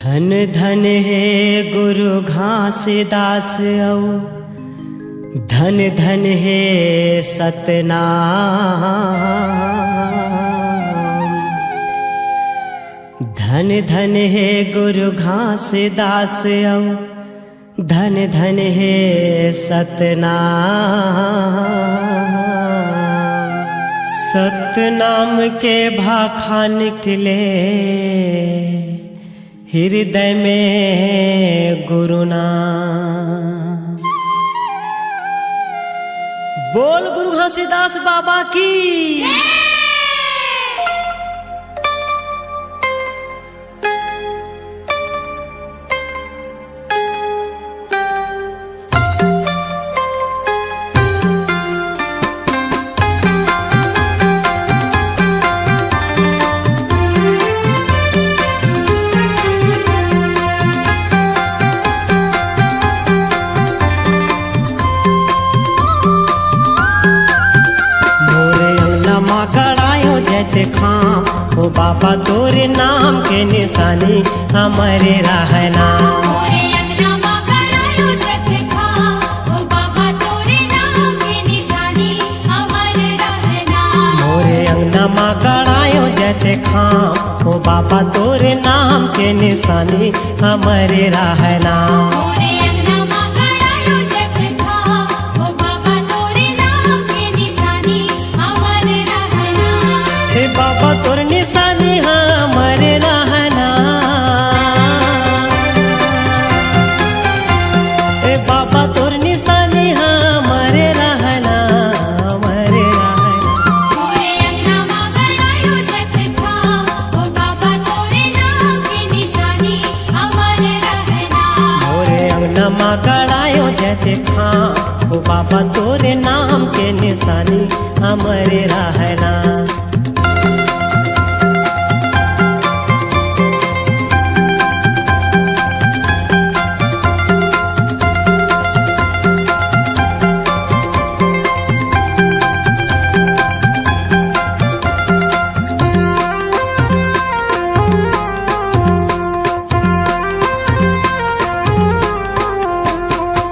धन धन हे गुरु घासीदास औ धन धन हे सतनाम। धन धन हे गुरु घासीदास औ धन धन हे सतनाम। सतनाम के भाखा निकले हृदय में गुरु नाम। बोल गुरु घासीदास बाबा की। खां ओ बाबा तोरे नाम के निशानी हमारे रहना। मोरे अंगना मां गड़ायो जत खां ओ बाबा तोरे नाम के निशानी हमारे रहना। मोरे अंगना मां गड़ायो जत खां ओ बाबा तोरे नाम के निशानी हमारे रहना। मोरे अंगना मां गड़ायो जत खां ओ बाबा तोरे नाम के निशानी हमारे रहना। हे बाबा तोर निशानी हमारे रहना। हे बाबा तोर निशानी हमारे रहना, हमारे रहना। मोरे अंगना मां गड़ायो जत खां ओ बाबा तोरे नाम के निशानी हमारे रहना। मोरे अंगना मां गड़ायो जैसे खां ओ बाबा तोरे नाम के निशानी हमारे रहना।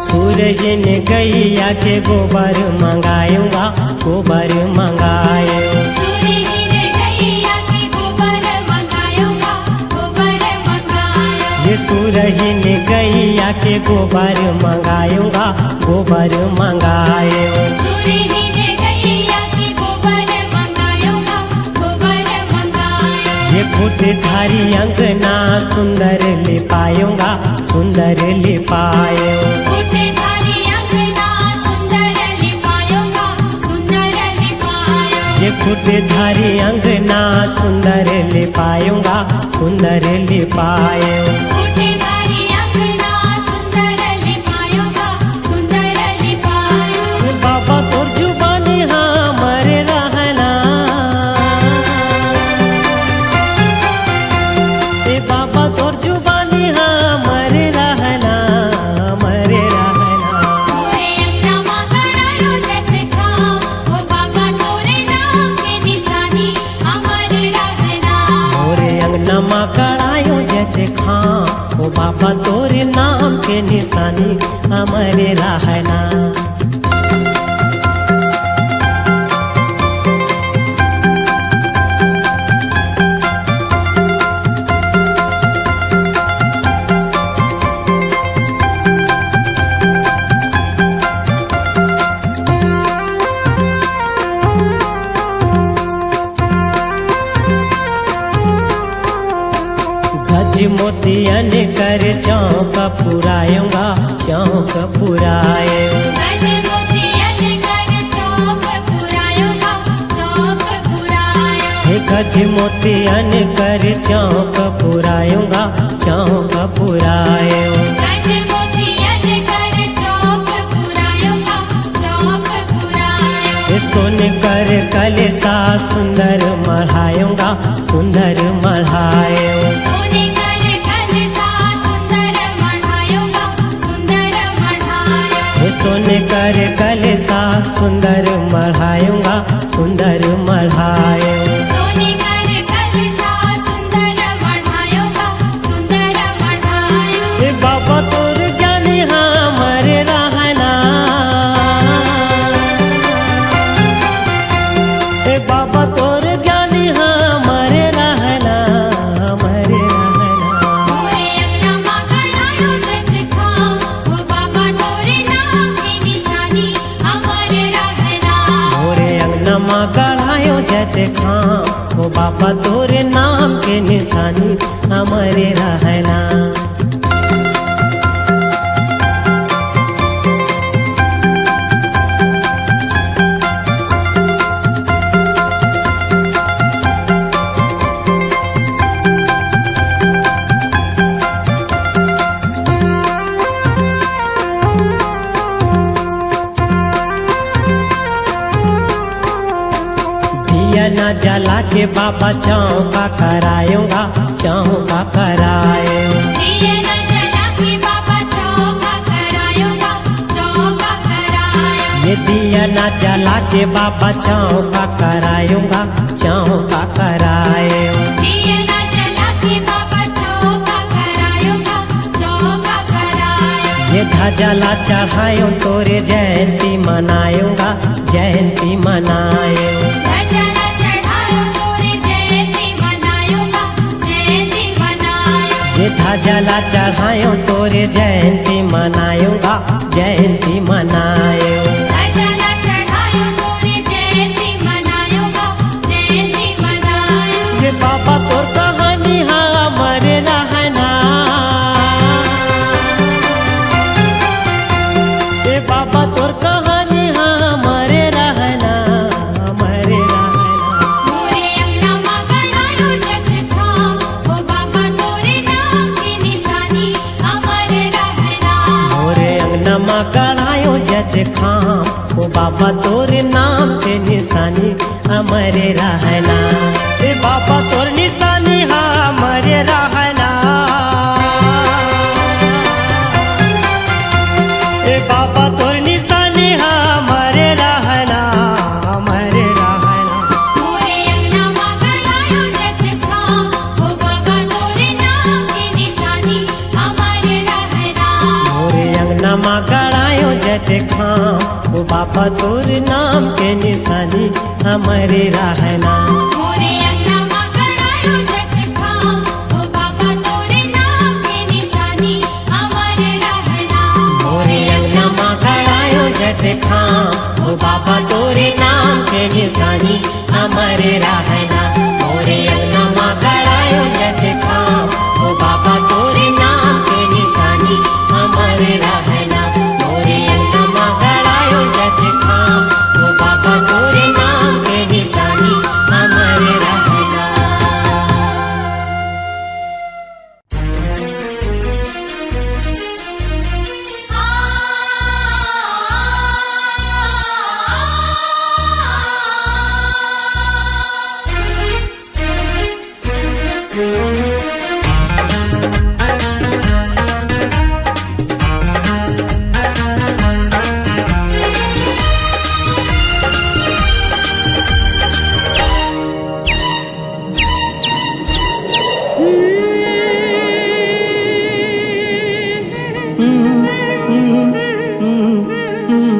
सूरजन गैया के गोबर मंगाऊंगा, गोबर मंगाए। सूरजन गैया के गोबर मंगाऊंगा, गोबर मंगाए। ये सूरजन गैया के गोबर मंगाऊंगा, गोबर मंगाए। सूरजन गैया के गोबर मंगाऊंगा, गोबर मंगाए। ये फूट धारी अंगना सुंदर लिपाऊंगा, सुंदर लिपाए। फूटधारी अंगना सुंदर लिपाऊंगा, सुंदर लिपाए। ये फूटधारी अंगना सुंदर लिपाऊंगा, सुंदर लिपाए। फूटधारी अंगना सुंदर लिपाऊंगा, सुंदर लिपाए। बाबा तोर जुबानी हमारे रहना। ए बाबा तोर जुबानी हमारे रहना, हमारे रहना। मोरे अंगना मां गड़ायो जत खां ओ बाबा तोरे नाम के निशानी हमारे रहना। मोरे अंगना मां गड़ायो जैसे खां ओ बाबा तोरे नाम के निशानी हमारे रहना। गज मोतियन कर चौक पुराऊंगा, चौक पुराए। गज मोतियन कर चौक पुराऊंगा, चौक पुराए। हे गज मोतियन कर चौक पुराऊंगा, चौक पुराए। गज मोतियन कर चौक पुराऊंगा, चौक पुराए। हे सोन कर कलसा सुंदर मढ़ाऊंगा, सुंदर मढ़ाए। सोने कर कलसा सुंदर मढ़ाऊंगा, सुंदर मढ़ाए। हे सोन कर कलसा सुंदर मढ़ाऊंगा, सुंदर मढ़ाए। सोने कर कलसा सुंदर मढ़ाऊंगा, सुंदर खाम ओ बाबा तोरे नाम के निशानी हमारे रहना। न जला के बाबा चौका करायूंगा, चौका करायो। दिए न जला के बाबा चौका करायूंगा, चौका करायो। ये दिया न जला के बाबा चौका करायूंगा, चौका करायो। दिए न जला के बाबा चौका करायूंगा, चौका करायो। ये धजला चढ़ायो तोरे जयंती मनायूंगा, जयंती मनायो। ये धजला चढ़ायो तोरे जयंती मनायूंगा, जयंती मनायो। धजला चढ़ायो तोरे जयंती मनायूंगा, जयंती मनायो। ये बाबा तोर कहानी हमारे रहना, ये बाबा तोर कहानी हमारे रहना, हमारे रहना। मोरे अंगना मा गड़ायो जग थाम, ओ बाबा तोरे नाम की निशानी हमारे रहना। मोरे अंगना मा गड़ायो जग खाम ओ बाबा तोरे नाम के निशानी हमारे रहना। ए बाबा तोर निशानी हमारे रहना, ए बाबा तोर निशानी हमारे रहना, हमारे रहना। मोरे अंगना मा गड़ायो जग थाम, ओ बाबा तोरे नाम की निशानी हमारे रहना। मोरे अंगना मा गड़ायो जग खाम ओ बाबा तोर नाम के निशानी हमारे रहना। मोरे अंगना मा गड़ायो जग थाम, ओ बाबा तोरे नाम की निशानी हमारे रहना। मोरे अंगना मा गड़ायो जग खाम ओ बाबा तोरे नाम के निशानी हमारे रहना। मोरे अंगना मा गड़ायो जग खाम ओ बाबा तोरे नाम के निशानी हमारे रहना। मोरे अंगना मा गड़ायो जग खाम ओ बाबा तोरे नाम के निशानी हमारे रहना।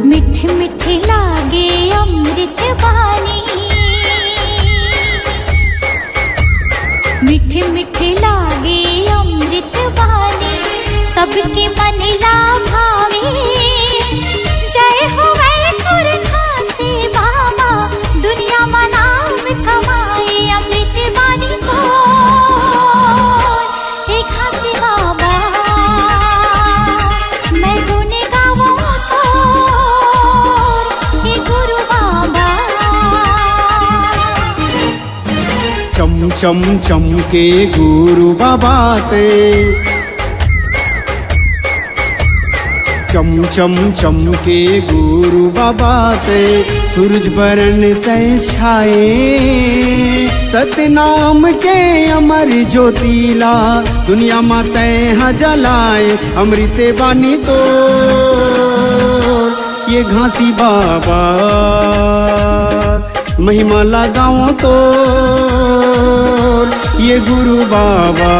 मीठी मीठी लागे अमृत वाणी, मीठी मीठी लागे अमृत वाणी, सबके मन ला भावे। जय हो वैकुर खासे बाबा, दुनिया में नाम कमाए अमृत वाणी को। एक खासे बाबा मैं गुण गाऊं तो, ये गुरु बाबा। चम चम चमके गुरु बाबा ते, चम चम चमके गुरु बाबा ते, सूरज बरन तय छाए। सतनाम के अमर ज्योतिला, दुनिया में तय जलाए। अमृत बानी तो ये घासी बाबा, महिमा लगाओ तो ये गुरु बाबा।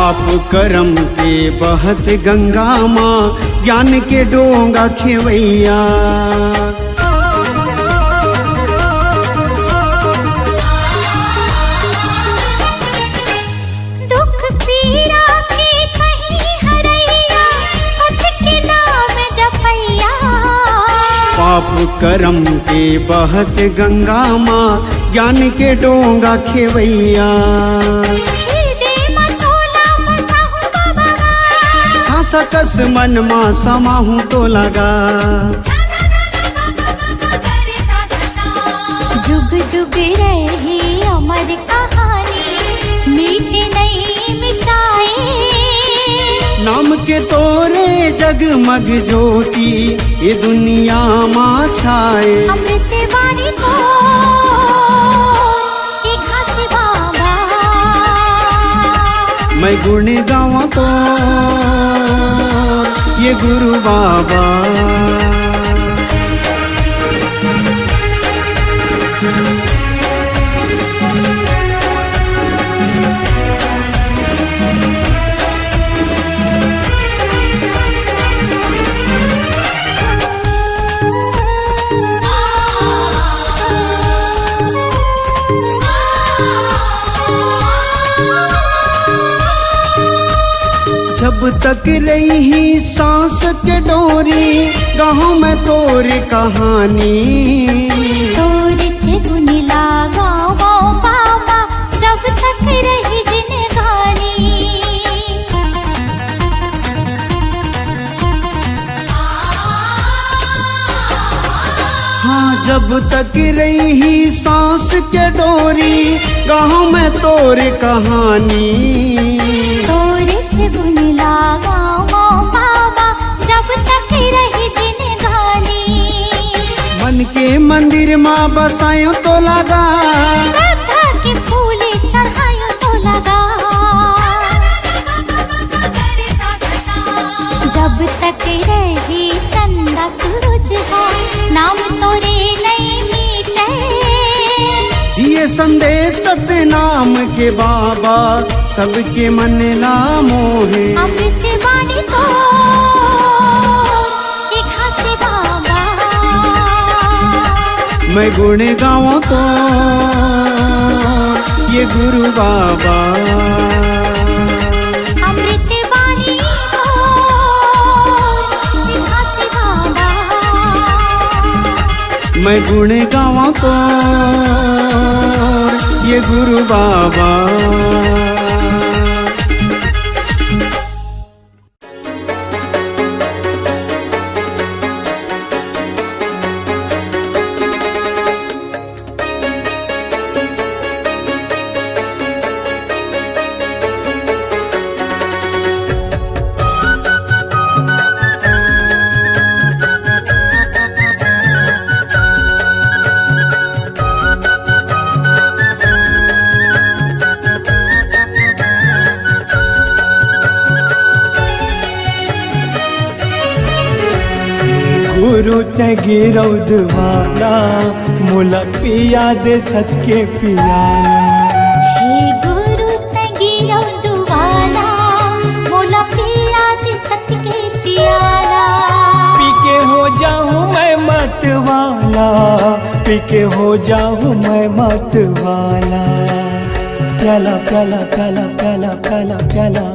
पाप करम के बहत गंगा माँ ज्ञान के डोंगा खेवैया। दुख पीरा के कहीं हरैया, सच के नाम जपैया। पाप करम के बहत गंगा माँ ज्ञान के डोंगा खेवैया। सकस मन माँ समाहूँ तो लगा। जुग जुग रहे अमर कहानी, मीठे नहीं मिटाए। नाम के तोरे जगमग ज्योति ये दुनिया माँ छाए। अमृत वाणी को बाबा, मैं गुण गावा तो ये गुरु बाबा। जब तक रही सांस के डोरी गाँव में तोर कहानी। तोर गुन लागा बाबा, जब तक रही जिंदगानी। हाँ जब तक रही सांस के डोरी गाँव में तोर कहानी। गुन लागा बाबा, जब तक रही जिंदगानी। मन के मंदिर माँ बसायो तो लगा। श्रद्धा के फूल चढ़ायो तो लगा। जब तक रही चंदा सूरज हो, नाम तोरे नहीं मिटे। ये संदेश सतनाम के बाबा सबके मन ला मोहे। अमृत वाणी को खासे बाबा, मैं गुण गाऊं तो ये गुरु बाबा। अमृत वाणी को खासे बाबा, मैं गुण गाऊं तो ये गुरु बाबा। गुरु ते गिरौद वाला मुला पिया दे सत के पियाला। हे गुरु ते गिरौद वाला, मोला पिया दे सत के पियाला। पी के हो जाऊं मैं मत वाला, पी के हो जाऊं मैं मत वाला। प्याला प्याला प्याला प्याला प्याला प्याला।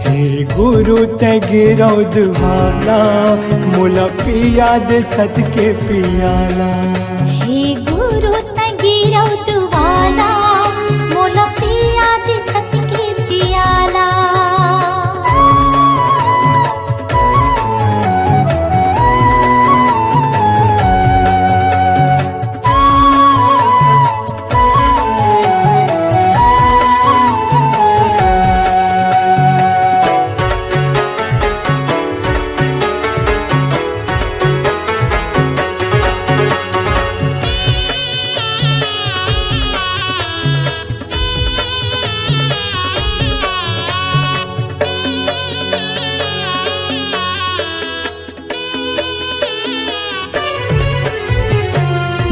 हे गुरु ते गिरौद वाला मुला पिया दे सत के पियाला। हे गुरु ते गिरौद वाला, मोला पिया दे सत के पियाला।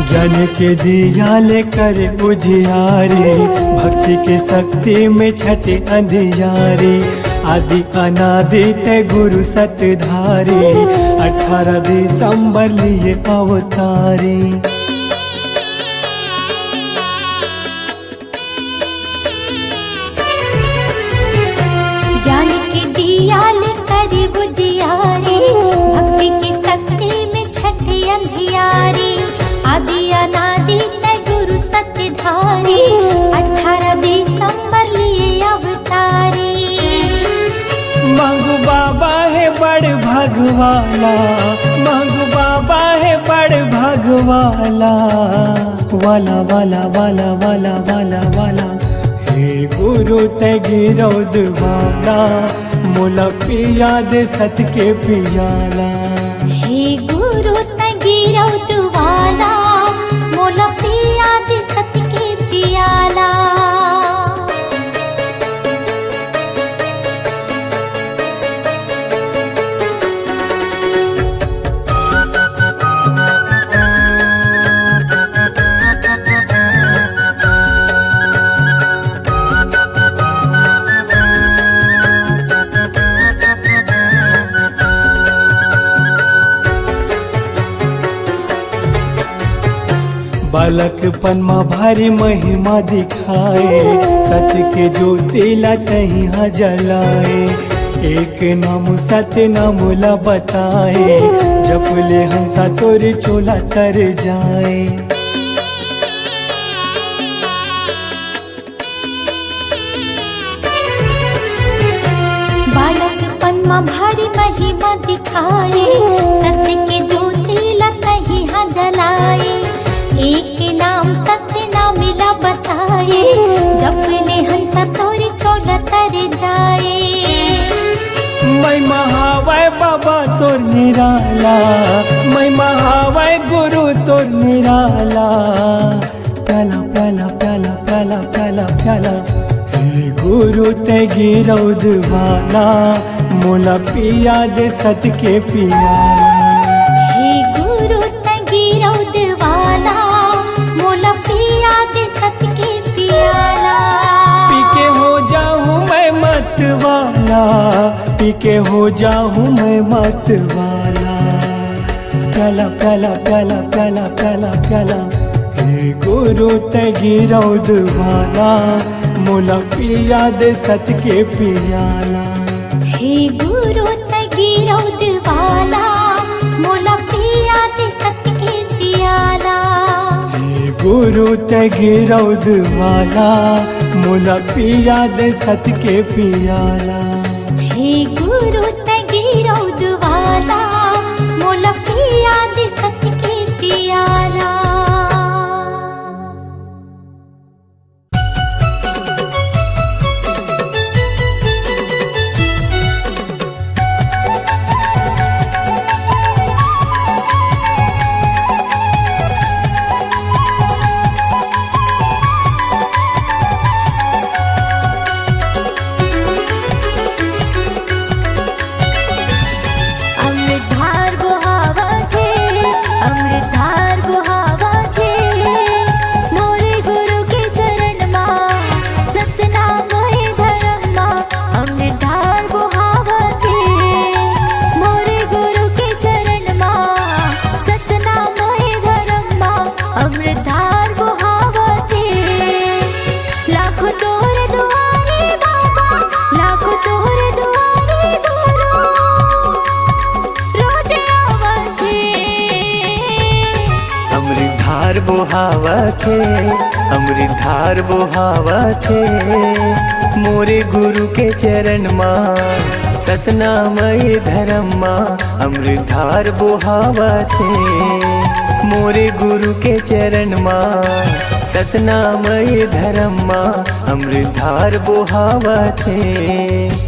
ज्ञान के दिया लेकर उजियारी, भक्ति के शक्ति में छटे अंधियारी। आदि अनादि ते गुरु सतधारी 18 दिसंबर लिए अवतारी। ज्ञान के दिया लेकर बुझियारी, भक्ति की शक्ति में छठी अंधियारी। आदि अनादि तय गुरु सत्यधारी, 18 दिसंबर लिए अवतारी। मंगू बाबा है बड़ भगवाला, मंगू बाबा है बड़ भगवाला। वाला वाला वाला वाला वाला वाला हे गुरु ते गिरौद वाला, मोला पिया दे सत के पियाला। हे गुरु तय गिरौद वाला, मोला पिया दे सत के पियाला। बालकपन में भारी महिमा दिखाए, सच के ज्योतिला तहिया जलाए। एक नाम सत्य नाम ला बताए, जप ले हंसा तोरे चोला तर जाए। बालकपन में भारी महिमा दिखाए, सत्य के ज्योतिला तहिया जलाए। एक नाम सत्य नाम ला बताए, जप ले हंसा तोरे चोला तर जाए। मैं महावय बाबा तोर निराला, मैं महावय गुरु तोर निराला। प्याला प्याला प्याला प्याला प्याला प्याला हे गुरु ते गिरौद वाला, मोला पिया दे सत के पियाला। हे गुरु तय गिरौद वाला, मोला पिया दे सत के पियाला। पी के हो जाऊं मैं मत वाला, पी के हो जाऊं मैं मत वाला। प्याला प्याला प्याला प्याला प्याला प्याला हे गुरु ते गिरौद वाला, मोला पिया दे सत के पियाला। हे गुरु तय गिरौद वाला, मोला पिया दे सत के पियाला। हे गुरु ते गिरौद वाला, मोला पिया दे सत के पियाला। हे गुरु तय गिरौद वाला, मोला पिया दे सत के पियाला। अमृतधार बुहावत है, अमृतधार बुहावत है। मोरे गुरु के चरण माँ, सतनाम है धर्म माँ। अमृतधार बुहावत है, मोरे गुरु के चरण माँ, सतनाम है धर्म माँ। अमृतधार बुहावत है। लाखों तोरे दुआरे बाबा, लाखों तोरे दुआरे गुरु, रोटे आवत है। अमृतधार बुहावत है, अमृतधार बुहावत है। मोरे गुरु के चरण माँ, सतनामय धर्म माँ। अमृतधार बुहावत है, मोरे गुरु के चरण माँ, सतनामय धर्म माँ। अमृतधार बुहावत है।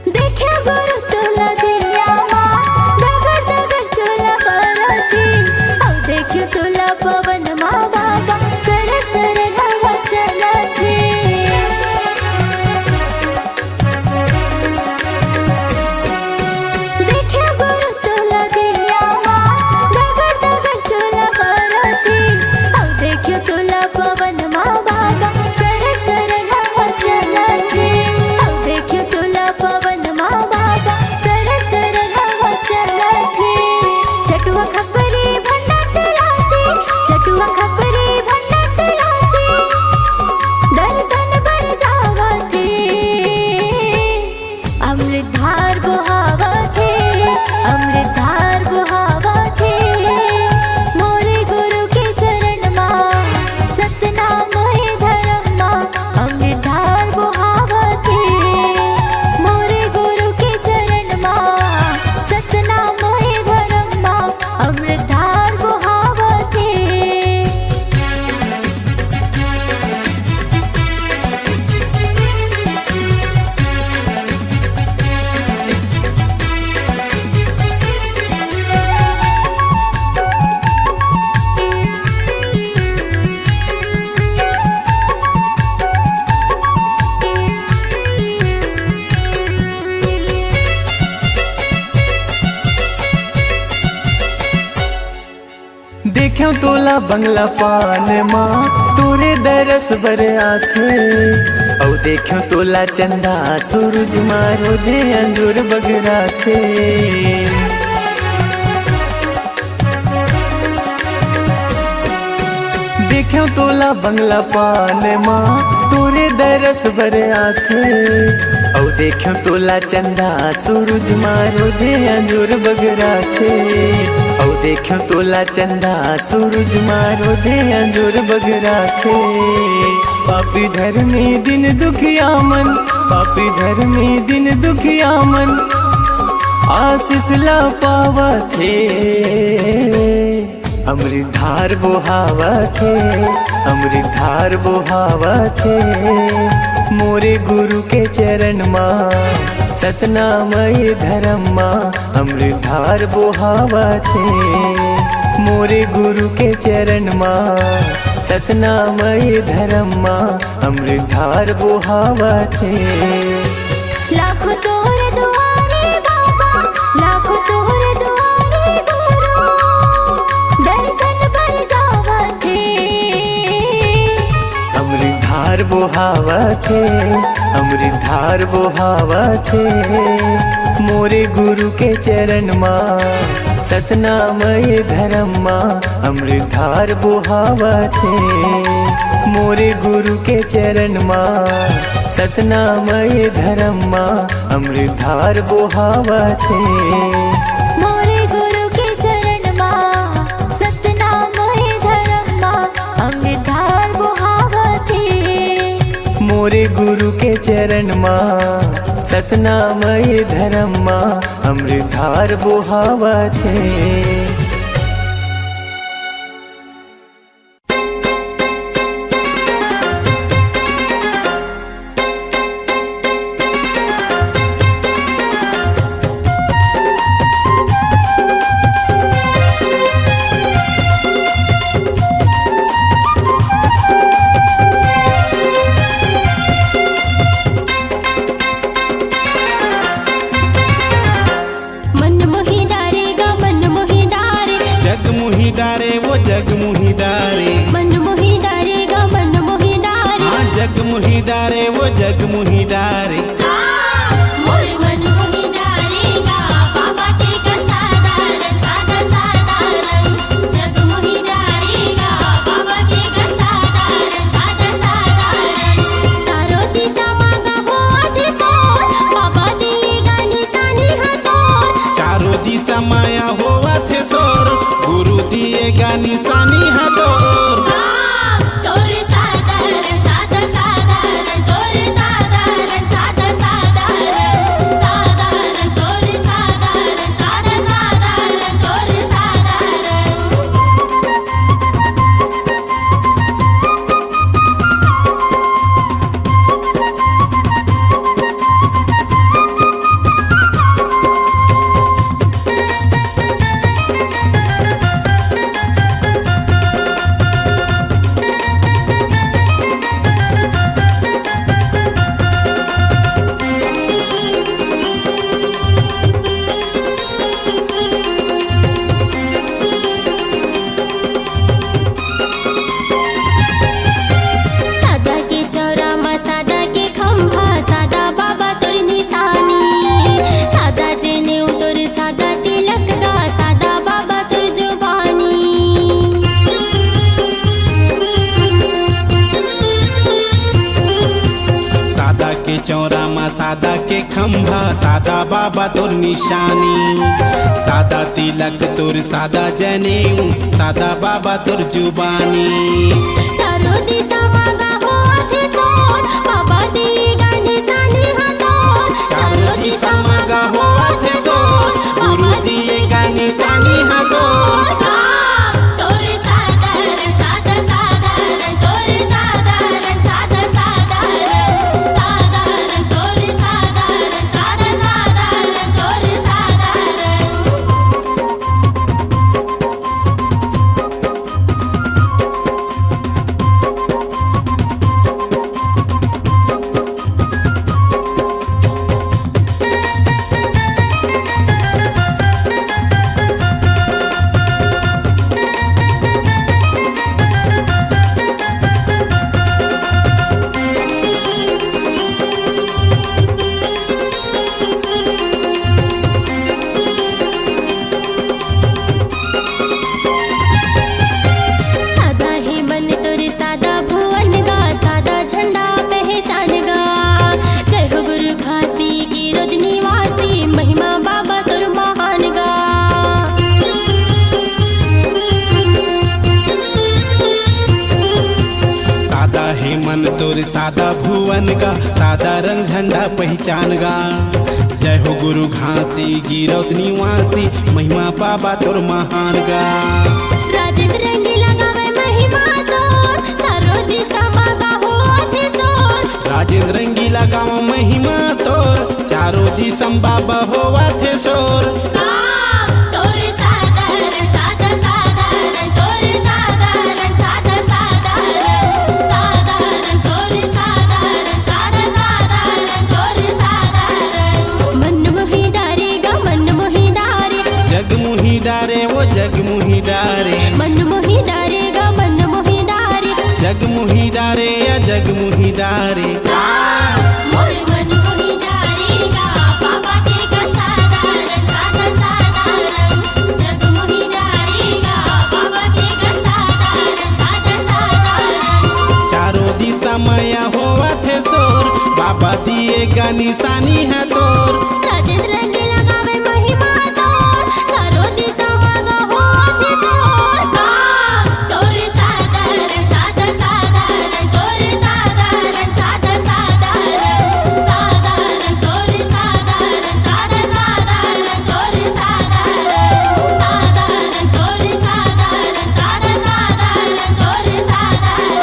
देखा गुरु तुला देख्यो तोला बंगला पान माँ तोरे दरस बर आखे औ देख्यो तोला चंदा सूरज माँ रोजे अंजूर बगरा थे देख्यो तोला बंगला पान माँ तोरे दरस बर आखे औ देख्यो तोला चंदा सूरज माँ रोजे अंजूर बगरा थे औ देख्यो तोला चंदा सूरज माँ रोजे अंजूर बगरा थे पापी धर्मी दिन दुखिया मन पापी धर्मी दिन दुखिया मन आशीष ला पावा थे अमृतधार बोहावा थे अमृतधार बोहावा थे मोरे गुरु के चरण माँ सतनामय धर्म माँ अमृतधार बोहावा थे मोरे गुरु के चरण माँ सतनामय धर्म माँ अमृतधार बोहावा थे लाखों तोरे दुआरे बाबा लाखों तोरे दुआरे गुरु दर्शन पर जावते अमृतधार बोहावा थे अमृतधार बोहावा थे मोरे गुरु के चरण माँ सतनामय धर्म माँ अमृतधार बोहावा थे मोरे गुरु के चरण माँ सतनामय धर्म माँ अमृतधार बोहावा थे मोरे गुरु के चरण माँ सतनामय धर्म माँ अमृतधार बोहावते मोरे गुरु के चरण माँ सतनामय धर्म माँ अमृतधार बोहावा थे चौरा मा सादा के खंभा सादा बाबा तोर निशानी सादा तिलक तोर सादा जनेऊ सादा बाबा तोर जुबानी चारों दिशा मांगा हो थे सोन बाबा दी गानी सानी हाथों चारों दिशा मांगा हो थे सोन गुरु दिए गानी सानी हाथों रहे मन तोर सादा भुवन का, सादा रंग झंडा पहचान गा। जय हो गुरु घासी गिरौत निवासी, महिमा बाबा तोर महान गा। राजेंद्र रंगीला गावे महिमा तोर, चारों दिशा मागा हो आथे सोर। राजेंद्र रंगीला गाँव महिमा तोर, चारों दिशा बाबा हो आथे शोर। तोरे साधारण साधा साधारण, तोरे साधारण साधा साधारण, साधारण तोरे साधारण साधा साधारण, तोरे साधारण। मन मोहि डारे गा मन मोहि डारे, जग मुही डारे वो जग मुही डारे, मन मोहि डारे गा मन मोहि डारे। जग मुही डारे या जग मुही डारे। मोर मन मोहि डारे गा बाबा के गा साधारण साधा साधारण, जग मोहि डारे गा बाबा के गा साधारण साधा साधारण। चारों दिशा माया होवा थे शोर, बाबा दिए गा निशानी है तोर। राजेंद्र रंगीला गावे महिमा तोर, चारों दिशा मागा हो आथे सोर। तोरे साधारण साधा साधारण, तोरे साधारण साधा साधारण, साधारण तोरे साधारण साधा साधारण, तोरे साधारण, साधारण तोरे साधारण साधा साधारण, तोरे साधारण,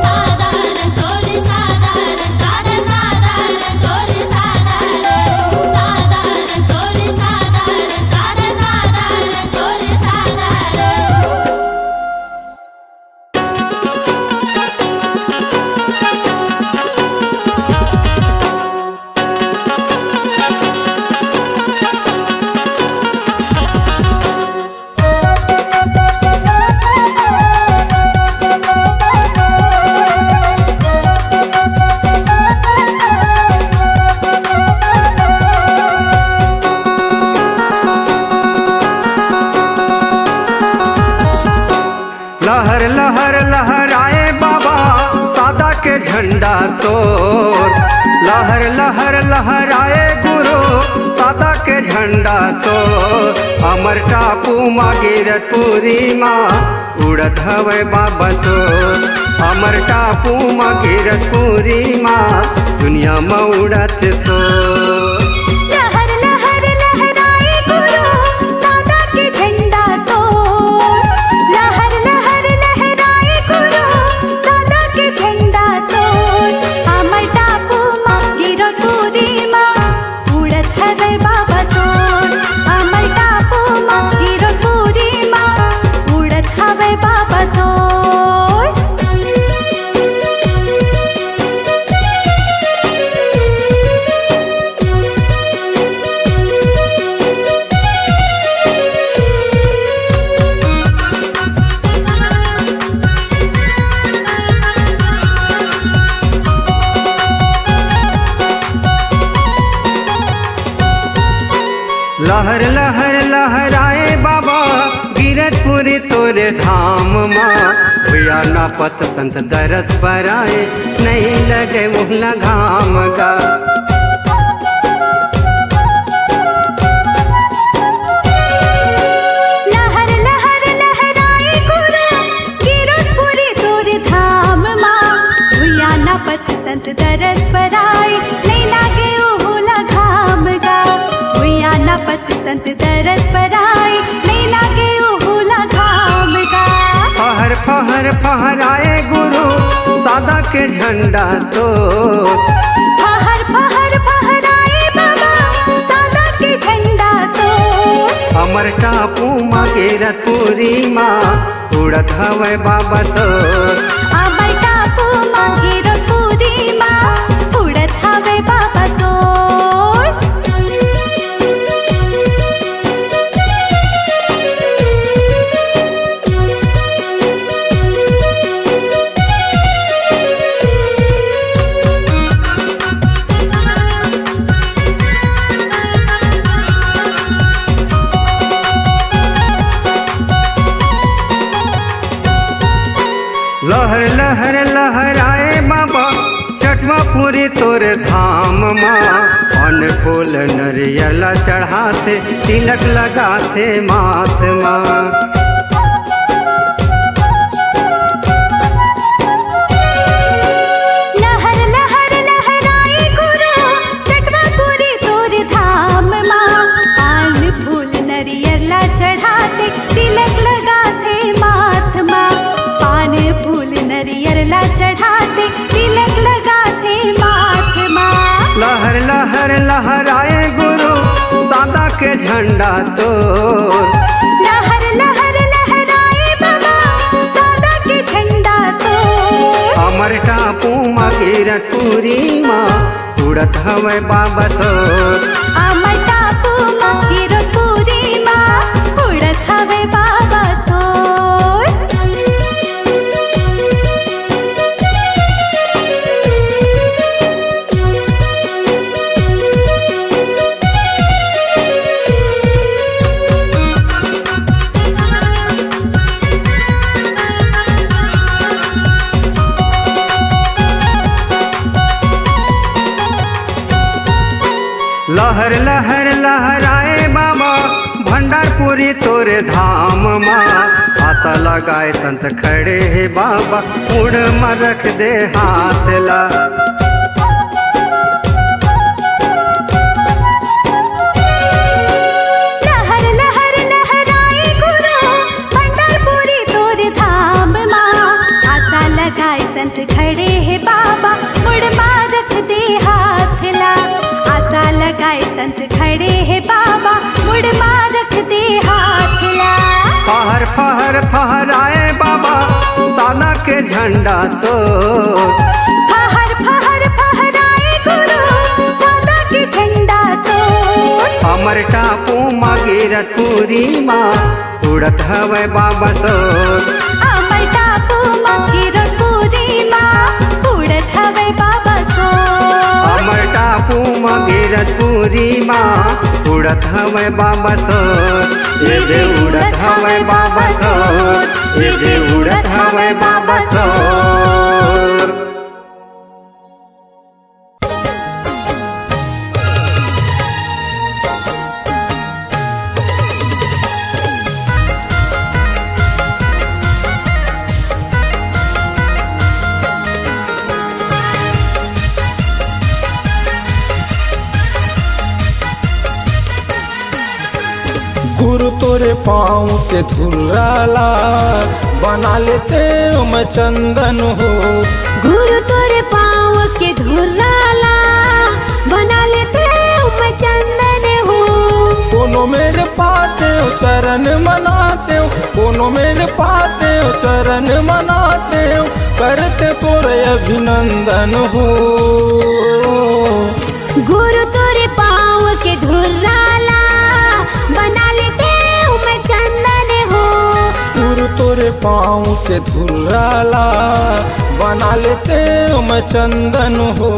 साधारण तोरे साधारण साधा साधारण, तोरे साधारण, साधारण तोरे साधारण साधा साधारण, तोरे साधारण। लहर लहर लहराए बाबा सादा के झंडा तोर। लहर लहर लहराए गुरु सादा के झंडा तोर। अमर टापू माँ गिरतपुरी माँ उड़त हवे बाबा सोर। अमर टापू माँ गिरतपुरी माँ दुनिया में उड़त सोर। लहर लहर लहराए गुरु सादा के झंडा तोर। लहर लहर लहराए गुरु सादा के झंडा तोर। अमर टापू माँ गिरतपुरी माँ उड़त हवे बाबा सोर। अमर टापू माँ गिरतपुरी माँ उड़त हवे बाबा सोर। लहर लहर लहराए बाबा गिरतपुरी तोरे धाम माँ। भैया ना पत संत दरस पर आए नहीं लगे मुहला घाम का। लहर लहर लहराए गुरु गिरतपुरी तोरे धाम माँ। भुया ना पत संत दरस पर आए नहीं लागे ओहुला घाम गा। भुया ना पत संत दरस पर आए नहीं लागे ओहुला घाम गा। फहर फहर फहराए गुरु सादा के झंडा तो। फहर फहर फहराए बाबा सादा के झंडा तोर। अमर टापू माँ गिरतपुरी माँ उड़त हवे बाबा सोर। अमर टापू माँ गिरतपुरी माँ उड़त हवे बाबा सोर। लहर लहर लहराए बाबा चटवा पूरी तोर धाम माँ। अन फूल नरियला चढ़ाते तिलक लगाते माथ माँ। चढ़ाते तिलक लगाते माथ माँ। लहर लहर लहराए गुरु सादा के झंडा तो लहर लहर लहराए बाबा सादा के झंडा तो। अमर टापू माँ कीरतपुरी माँ उड़त हवे बाबा सोर। अमर टापू माँ कीरतपुरी माँ उड़त हवे बाबा सोर। लहर लहर लहराए बाबा भंडारपुरी तोरे धाम माँ। आशा लगाए संत खड़े है बाबा उड़ में रख दे हाथ ला। लहर लहर लहराए गुरु भंडारपुरी तोरे धाम माँ। आशा लगाए संत खड़े है बाबा उड़ माँ रख दे हाथ ला। आशा लगाए संत खड़े है बाबा मुड़ माँ रख दे हाथ ला। फहर फहर फहराए बाबा सादा के झंडा तो फहर फहर फहराए गुरु सादा के झंडा तो। अमर टापू माँ कीरतपुरी माँ उड़त हवे बाबा सोर। अमर टापू माँ कीरतपुरी माँ उड़त हवे बाबा सोर। अमर टापू माँ कीरतपुरी माँ उड़त हवे बाबा सोर। ये दे उड़त हवे बाबा सोर। ये दे उड़त हवे बाबा सोर। गुरु तोरे पाँव के धुर्राला बना लेते मैं चंदन हो। गुरु तोरे पाँव के धुर्राला बना लेते मैं चंदन हो। कोनो मेरे पाते हो चरण मनाते हो, कोनो मेरे पाते हो चरण मनाते हो, करते तोरे अभिनंदन हो। गुरु तोरे पाँव के धुर्राला बना लेते मैं चंदन हो। गुरु तोरे पाँव के धुर्राला बना लेते मैं चंदन हो।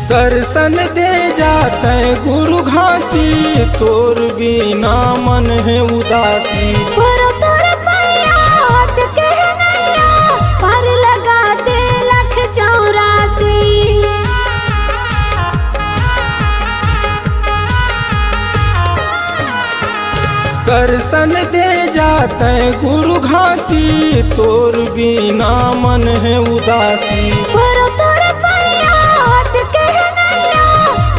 दर्शन दे जाते गुरु घासी, तोर बिना मन है उदासी। गुरु तोरे पैया अटके है नैया, पर लगा दे 184। दर्शन दे जाते गुरु घासी, तोर बिना मन है उदासी। गुरु तोरे पैया अटके है नैया,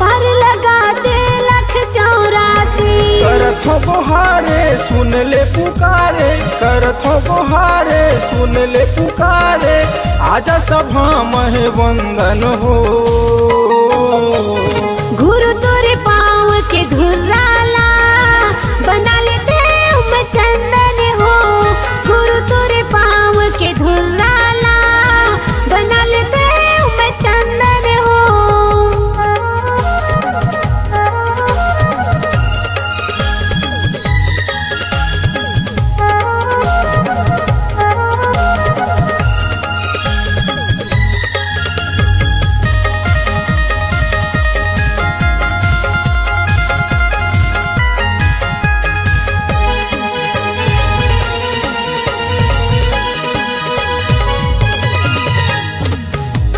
पर लगा दे 184। करत हो गोहारे सुन ले पुकारे, करत हो गोहारे सुन ले पुकारे, आजा सभा महे वंदन हो। गुरु तोरे पाँव के धुर्राला बना लेते मैं चंदन हो। गुरु तोरे पाँव के धुर्राला बना लेते मैं चंदन हो।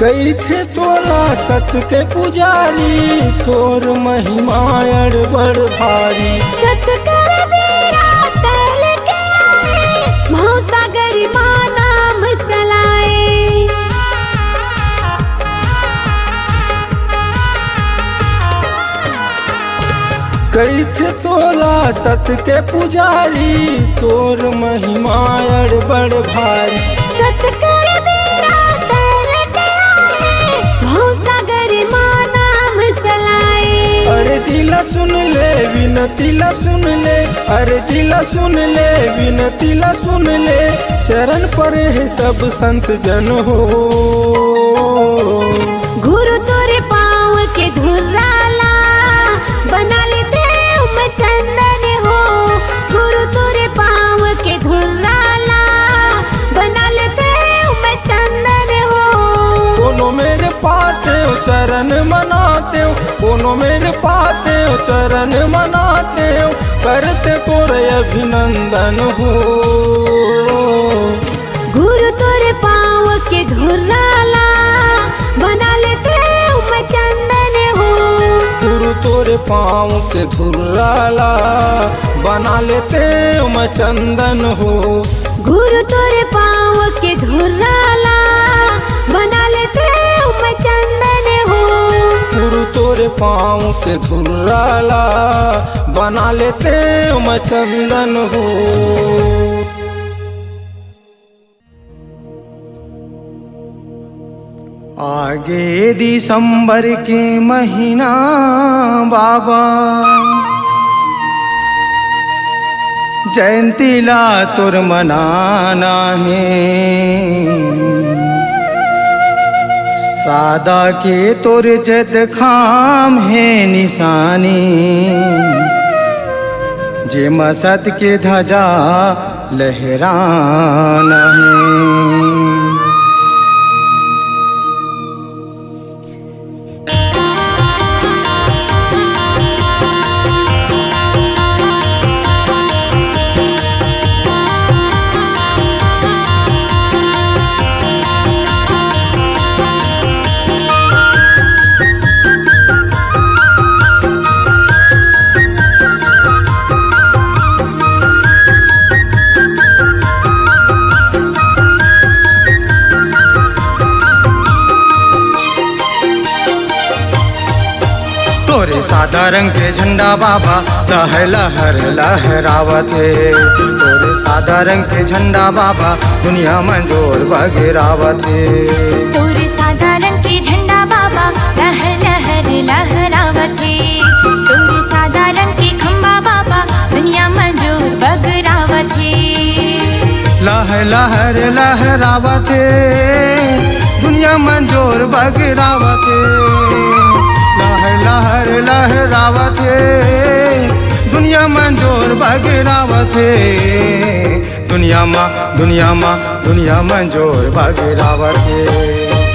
कई थे तोरा सत के पुजारी, तोर महिमा बड़ भारी। सत कर बेरा तल के आए, भवसागर माँ नाम चलाए। कई थे तोरा सत के पुजारी, तोर महिमा बड़ भारी। सत कर बेरा तल के आए, भवसागर माँ नाम चलाए। अरे जिला सुन ले विनती ला सुन ले, अरे जिला सुन ले विनती ला सुन ले, चरण पर है सब संत जन हो। गुरु तोरे पाँव के धुराला, बना लेते चंदन हो। गुरु तोरे पाँव के धुराला, बना लेते चंदन हो। कोनो मेरे पाते हो चरण मनाते हो, कोनो मेरे पाते हो चरण मनाते हो, करते तोरे अभिनंदन हो। गुरु तोरे पाँव के धुराला, बना लेते चंदन हो। गुरु तोरे पाँव के धुराला, बना लेते चंदन हो। गुरु तोरे पाँव के धुराला, बना लेते चंदन हो। गुरु तोरे पाँव के धुराला, बना लेते चंदन हो। आगे दिसंबर के महीना बाबा, जयंतीला तुर मनाना है। सादा के तुर जद खाम है निशानी, जे मसत के ध्वजा लहराना है। तोरे सादा रंग के झंडा बाबा लहर लहर लहरावत है। तोरे सादा रंग के झंडा बाबा दुनिया मंजोर बगरावत है। तोरे सादा रंग के झंडा बाबा लहर लहर लहरावत है। तोरे सादा रंग के खंबा बाबा दुनिया मंजूर बगरावत है। लहर लहर लहरावत है, दुनिया मंजोर बगरावत है। लहर लहर लहरावत है, दुनिया मंजोर बगरावत है। दुनिया माँ दुनिया मंजोर बगरावत है।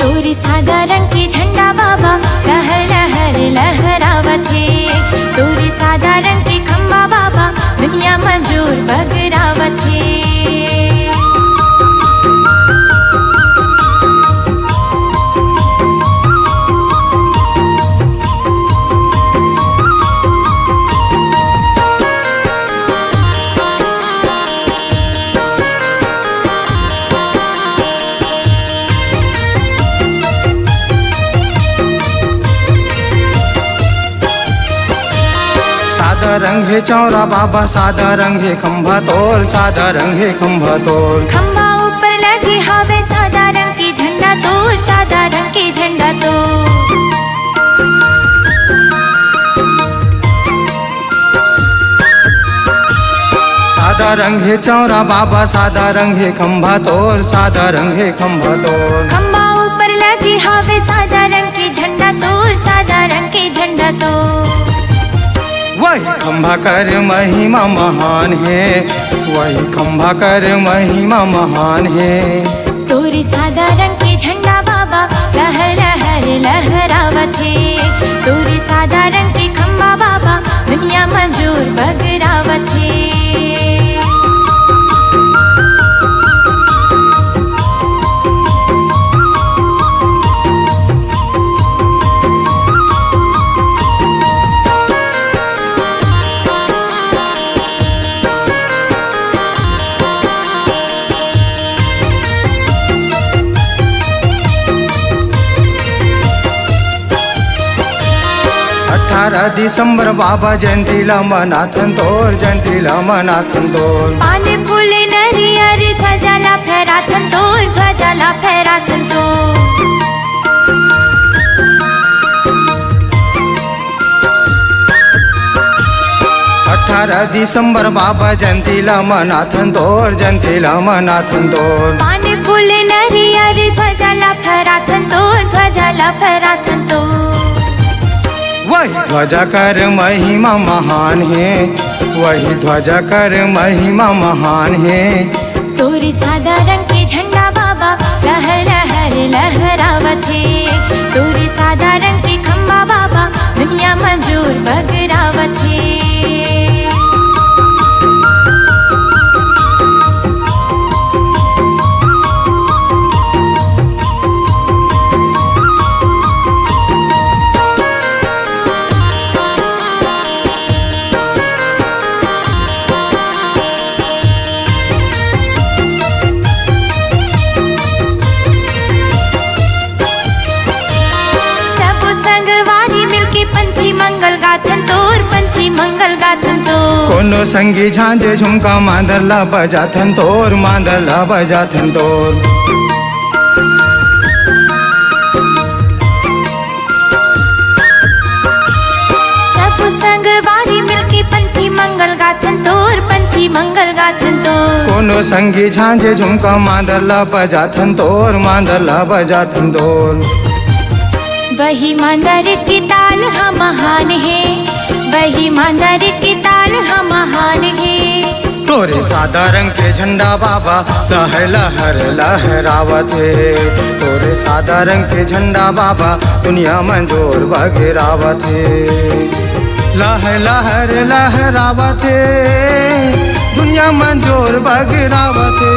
तोरे सादा रंग के झंडा बाबा लहर लहर लहरावत है। तोरे सादा रंग के खंबा बाबा दुनिया मंजूर बगरावत है। सादा रंग है चौरा बाबा, सादा रंग है खंभा तोर, सादा रंग है खंभा तोर। खंबा ऊपर लगे हवे सादा रंग के झंडा तोर, सादा रंग के झंडा तोर। सादा रंग है चौरा बाबा, सादा रंग है खंभा तोर, सादा रंग है खंभा तोर। खंबा ऊपर लगे हवे सादा रंग के झंडा तोर, सादा रंग के झंडा तोर। वही खंभा कर महिमा महान है, वही खंभा कर महिमा महान है। तोरे सादा रंग के झंडा बाबा लहर लहर लहरावत है। तोरे सादा रंग के खंबा बाबा दुनिया मंजूर बगरावत है। 18 डिसेंबर बाबा जयंतीला मनाथन तोर, जयंतीला मनाथन तोर. पान फुले नरियर ध्वजाला फेराथन तोर, ध्वजाला फेराथन तोर. 18 डिसेंबर बाबा जयंतीला मनाथन तोर, जयंतीला मनाथन तोर. पान फुले नरियर ध्वजाला फेराथन तोर, ध्वजाला फेराथन तोर. वही ध्वजा कर महिमा महान है, वही ध्वजा कर महिमा महान है. तोरे सादा रंग के झंडा बाबा लहर लहर लहरावत है. तोरे सादा रंग के खंबा बाबा दुनिया मंजूर बगरावत है. कोनो संगी झांझे झुमका मांदरला बजाथन तोर, मांदरला बजाथन तोर. सब संग वारी मिलके पंथी मंगल गाथन तोर, पंथी मंगल गाथन तोर. कोनो संगी झांझे झुमका मांदरला बजाथन तोर, मांदरला बजाथन तोर. वही मांदर की ताल हा महान है, वही मांदर की ताल हा महान है. तोरे सादा रंग के झंडा बाबा लहर लहर लहरावत है. तोरे सादा रंग के झंडा बाबा दुनिया मंजूर बगरावत है. लहर लहर लहरावत है, दुनिया मंजूर बगरावत है.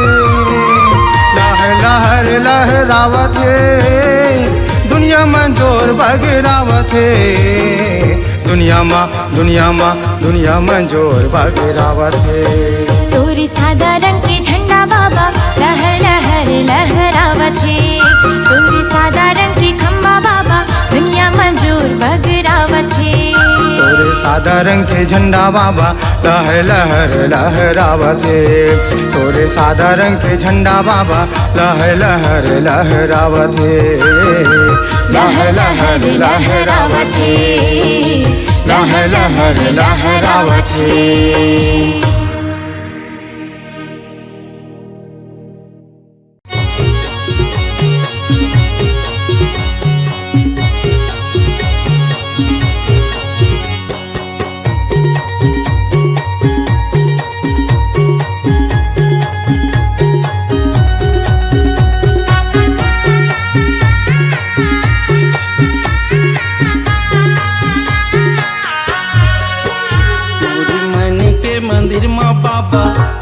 लहर लहर लहरावत है, दुनिया मंजूर बगरावत है. दुनिया मंजूर बगरावत है. तोरे सादा रंग के झंडा बाबा लहर लहर लहरावत है. तोरे सादा रंग के खंबा बाबा दुनिया मंजूर बगरावत है. तोरे सादा रंग के झंडा बाबा लहर लहर लहरावत है. तोरे सादा रंग के झंडा बाबा लहर लहर लहरावत है. लहर लहर लहरावत है, लहर लहर लहरावत है.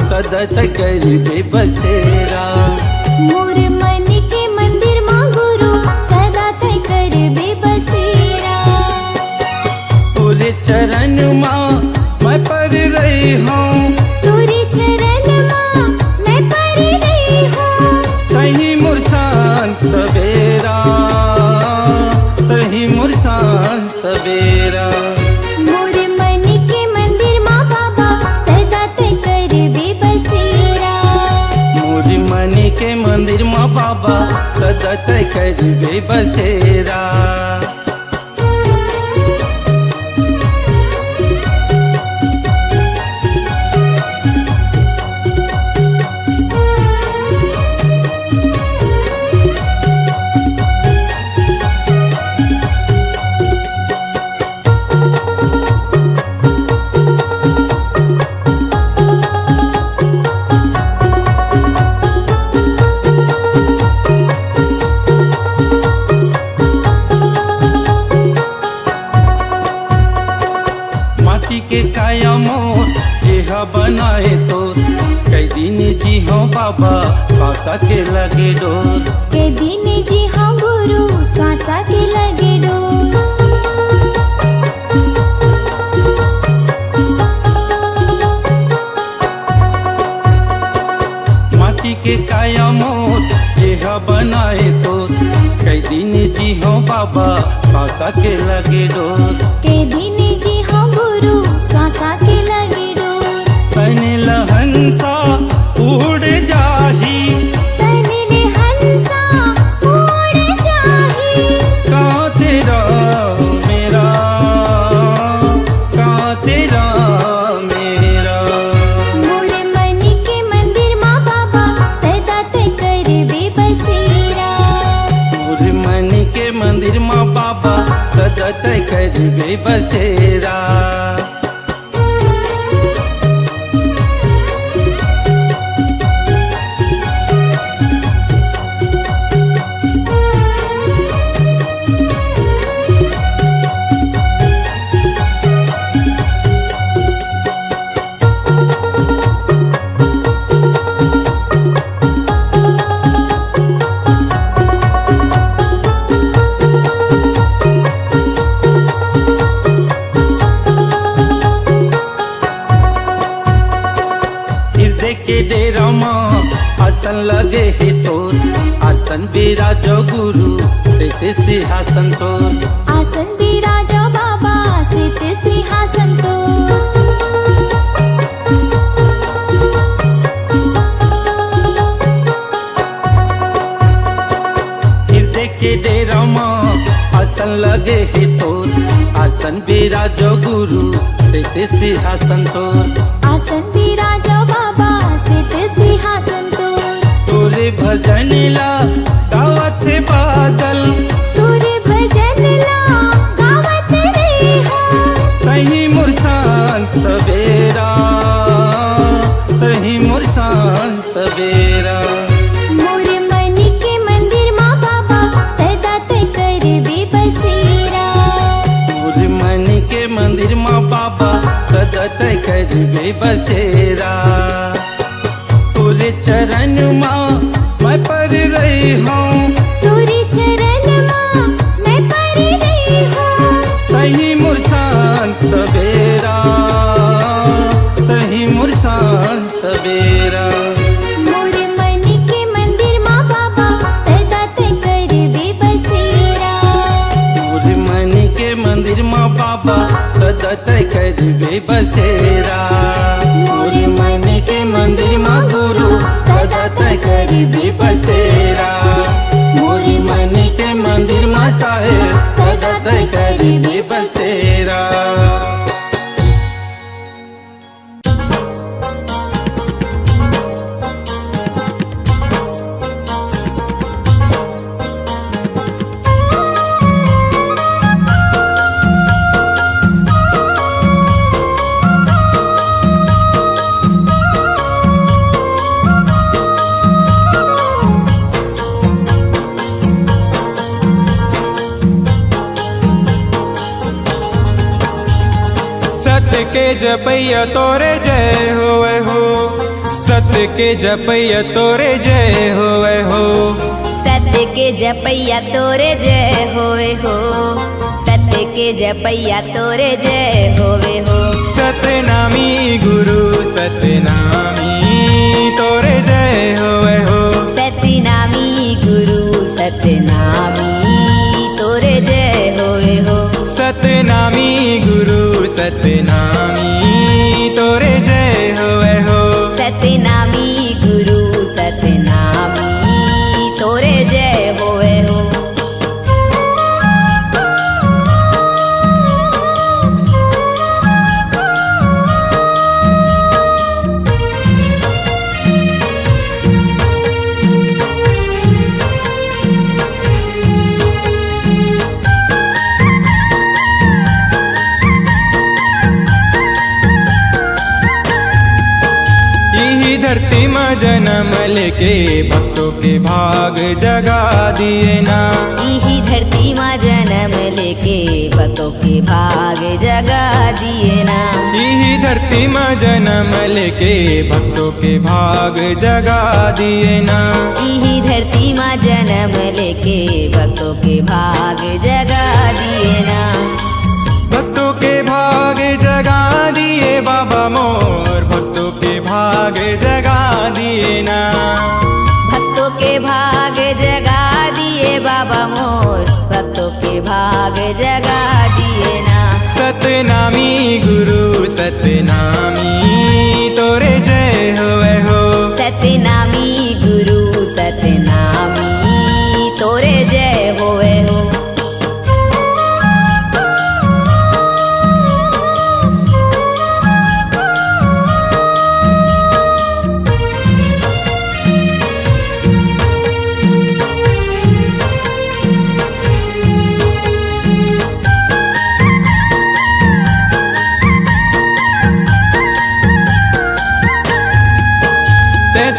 सदत कर बसेरा. मोर मन के मंदिर मां गुरु सदा तय कर बसेरा. तोरे चरण मां मैं पर रही हूँ, तोरे चरण मां मैं पर रही हूँ. कहीं मुरसान सवेरा, कहीं मुरसान सवेरा. के मंदिर माँ बाबा सदत कर बसेरा. के काया मोर यह बनाए तो कई दिन जी हो बाबा श्वासा के लगे डोर. कई दिन जी हाँ गुरु श्वासा के लगे डोर. माटी के काया मोर यह बनाए तो कई दिन जी हो बाबा श्वासा के लगे डोर के दिन जी हो गुरु श्वासा के लगे डोर तने लहंसा उड़ जाही तनिले हंसा उड़ जाही कहाँ तेरा मेरा कहाँ तेरा मेरा मोरे मन के मंदिर माँ बाबा सदा ते करबे बसेरा मोर मन के मंदिर माँ बाबा सदा तय करबे बसेरा हृदय के डेरा माँ आसन लगे है तोर आसन विराज गुरु से सिंहासन तोर आसन विराजो बाबा सित सिंहासन तो हृदय के डेरा माँ आसन लगे है तोर आसन विराज गुरु से सिंहासन तोर आसन विराजो बाबा सित सिंहासन तो तोरे भजन ला गावत बादल तुरे भजन ला गावत रे हो तही मुरसान सवेरा तही मुरसान सवेरा मोरे मन के मंदिर माँ बाबा सदा ते करबे बसेरा मोर मन के मंदिर माँ बाबा सदा तय करबे बसेरा तोरे चरण माँ मैं पर रही हूँ तुरे चरण माँ मैं पर रही हूँ तही मुरसान सवेरा तही मुरसान सवेरा मोरे मन के मंदिर माँ बाबा सदा ते करबे बसेरा मोर मन के मंदिर माँ बाबा सदा तय करबे बसेरा मोर मन के मंदिर माँ गुरु सदा तय करबे बसेरा मोर मन के मंदिर माँ साहेब सदा तय करबे बसेरा सत्य के जपैया तोरे जय होवे हो सत्य के जपैया तोरे जय होवे हो सत्य के जपैया तोरे जय होवे हो सत्य के जपैया तोरे जय होवे हो सतनामी गुरु सतनामी तोरे जय होवे हो सतनामी गुरु सतनामी तोरे जय होवे हो सतनामी गुरु सतनामी तोरे जय होवे हो सतनामी गुरु सतनामी तोरे जय होवे हो धरती में जन्म लेके भक्तों के भाग जगा दिए ना यही धरती माँ जन्म लेके भक्तों के भाग जगा दिए ना यही धरती में जन्म लेके भक्तों के भाग जगा दिए ना यही धरती माँ जन्म लेके भक्तों के भाग जगा दिए ना भक्तों के भाग जगा दिए बाबा मोर भक्तों के भाग जगा दिए ना भक्तों के भाग जगा दिए बाबा मोर भक्तों के भाग जगा दिए ना। सतनामी गुरु सतनामी तोरे जय होवे हो। सतनामी गुरु सतनामी तोरे जय होवे हो।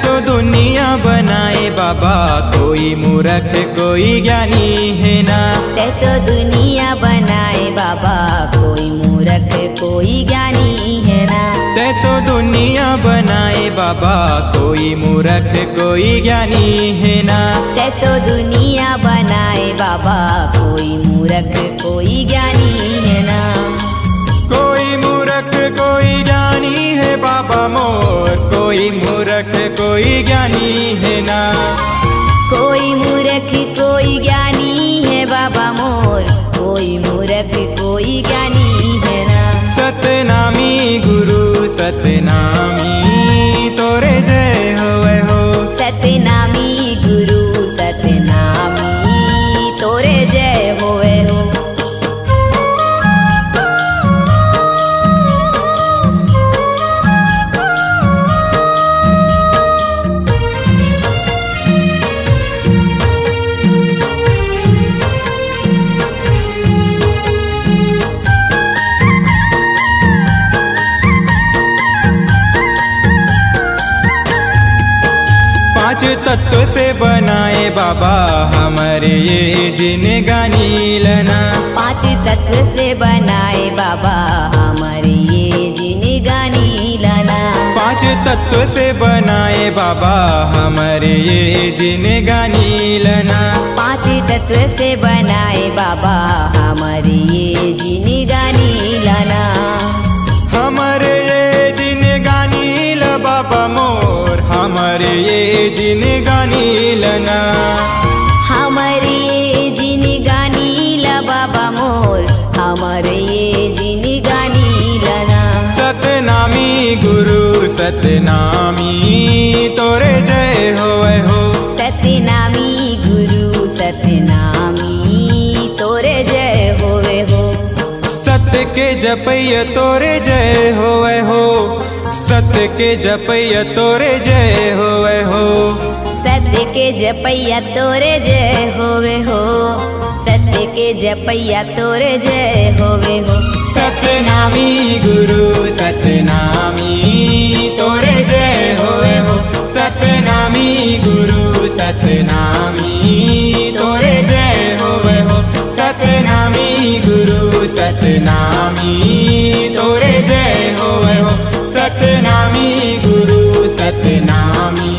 तो दुनिया बनाए बाबा कोई मूर्ख कोई ज्ञानी है ना। ते तो दुनिया बनाए बाबा कोई मूर्ख कोई ज्ञानी है ना। ते तो दुनिया बनाए बाबा कोई मूर्ख कोई ज्ञानी है ना। ते तो दुनिया बनाए बाबा कोई मूर्ख कोई ज्ञानी है ना। कोई मूर्ख कोई ज्ञानी है बाबा मोर, कोई मूर्ख कोई ज्ञानी है ना। कोई मूर्ख कोई ज्ञानी है बाबा मोर, कोई मूर्ख कोई ज्ञानी है ना। सतनामी गुरु सतनामी तोरे जय होवे हो। सतनामी गुरु सतनामी तोरे जय होवे हो। पांच तत्व से बनाए बाबा हमारे ये जिनगानी लना। पांच तत्व से बनाए बाबा हमारे ये जिनगानी लाना। पांच तत्व से बनाए बाबा हमारे ये जिनगानी लना। पांच तत्व से बनाए बाबा हमारे ये जिनगानी लाना। हमारे ये जिनगानी ल बाबा मोर, हमारे ये जिनगानी लना। हमारे ये जिनगानी ला बाबा मोर, हमारे ये जिनगानी लाना। सतनामी गुरु सतनामी तोरे जय होवे हो। सतनामी गुरु सतनामी तोरे जय होवे हो। सत्य के जपैया तोरे जय होवे हो। सत्य के जपैया तोरे जय होवे हो। सत्य के जपैया तोरे जय होवे हो। सत्य के जपैया तोरे जय होवे हो। सतनामी गुरु सतनामी तोरे जय होवे हो। सतनामी गुरु सतनामी तोरे जय होवे हो। सतनामी गुरु सतनामी तोरे जय होवे हो। सतनामी गुरु सतनामी